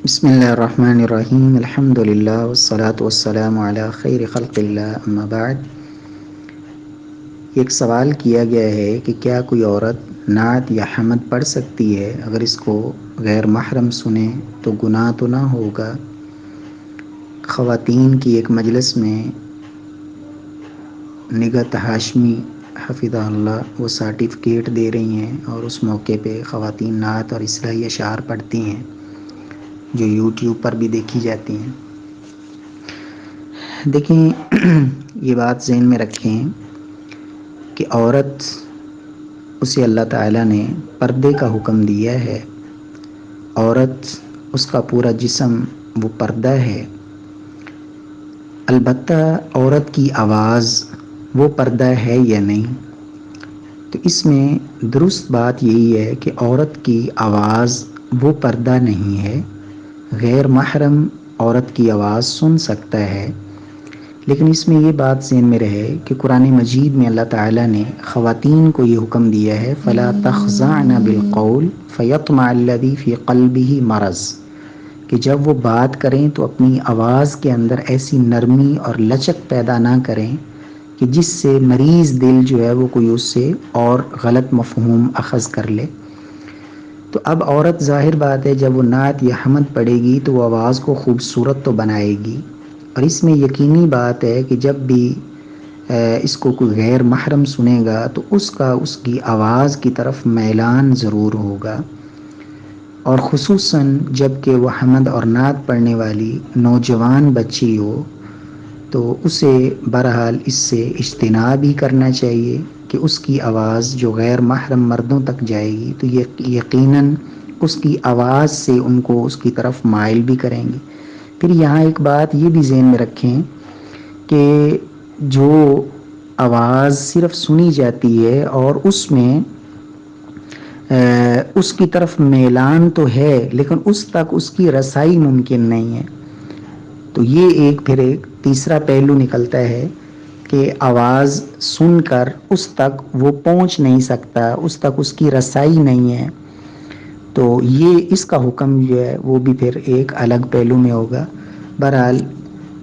بسم اللہ الرحمن الرحیم الحمد للہ والصلاة والسلام علی خیر خلق اللہ اما بعد۔ ایک سوال کیا گیا ہے کہ کیا کوئی عورت نعت یا حمد پڑھ سکتی ہے؟ اگر اس کو غیر محرم سنے تو گناہ تو نہ ہوگا؟ خواتین کی ایک مجلس میں نگہت ہاشمی حفظہ اللہ وہ سرٹیفکیٹ دے رہی ہیں، اور اس موقع پہ خواتین نعت اور اصلاحی اشعار پڑھتی ہیں جو یوٹیوب پر بھی دیکھی جاتی ہیں۔ دیکھیں، یہ بات ذہن میں رکھیں کہ عورت، اسے اللہ تعالیٰ نے پردے کا حکم دیا ہے۔ عورت، اس کا پورا جسم وہ پردہ ہے۔ البتہ عورت کی آواز وہ پردہ ہے یا نہیں؟ تو اس میں درست بات یہی ہے کہ عورت کی آواز وہ پردہ نہیں ہے۔ غیر محرم عورت کی آواز سن سکتا ہے، لیکن اس میں یہ بات ذہن میں رہے کہ قرآن مجید میں اللہ تعالیٰ نے خواتین کو یہ حکم دیا ہے فَلَا تَخْضَعْنَ بِالْقَوْلِ فَيَطْمَعَ الَّذِي فِي قَلْبِهِ مَرَضٌ، کہ جب وہ بات کریں تو اپنی آواز کے اندر ایسی نرمی اور لچک پیدا نہ کریں کہ جس سے مریض دل جو ہے وہ کوئی اس سے اور غلط مفہوم اخذ کر لے۔ تو اب عورت، ظاہر بات ہے، جب وہ نعت یا حمد پڑھے گی تو وہ آواز کو خوبصورت تو بنائے گی، اور اس میں یقینی بات ہے کہ جب بھی اس کو کوئی غیر محرم سنے گا تو اس کی آواز کی طرف میلان ضرور ہوگا، اور خصوصاً جب کہ وہ حمد اور نعت پڑھنے والی نوجوان بچی ہو تو اسے بہرحال اس سے اجتناب ہی کرنا چاہیے کہ اس کی آواز جو غیر محرم مردوں تک جائے گی تو یقیناً اس کی آواز سے ان کو اس کی طرف مائل بھی کریں گے۔ پھر یہاں ایک بات یہ بھی ذہن میں رکھیں کہ جو آواز صرف سنی جاتی ہے اور اس میں اس کی طرف میلان تو ہے، لیکن اس تک اس کی رسائی ممکن نہیں ہے، تو یہ پھر ایک تیسرا پہلو نکلتا ہے کہ آواز سن کر اس تک وہ پہنچ نہیں سکتا، اس تک اس کی رسائی نہیں ہے، تو یہ اس کا حکم جو ہے وہ بھی پھر ایک الگ پہلو میں ہوگا۔ بہرحال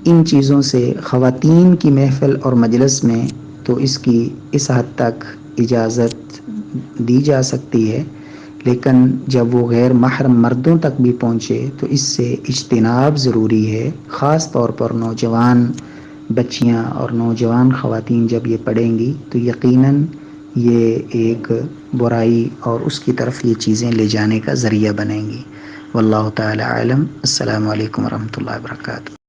ان چیزوں سے خواتین کی محفل اور مجلس میں تو اس کی اس حد تک اجازت دی جا سکتی ہے، لیکن جب وہ غیر محرم مردوں تک بھی پہنچے تو اس سے اجتناب ضروری ہے، خاص طور پر نوجوان بچیاں اور نوجوان خواتین جب یہ پڑھیں گی تو یقیناً یہ ایک برائی اور اس کی طرف یہ چیزیں لے جانے کا ذریعہ بنیں گی۔ واللہ تعالی عالم۔ السلام علیکم ورحمۃ اللہ وبرکاتہ۔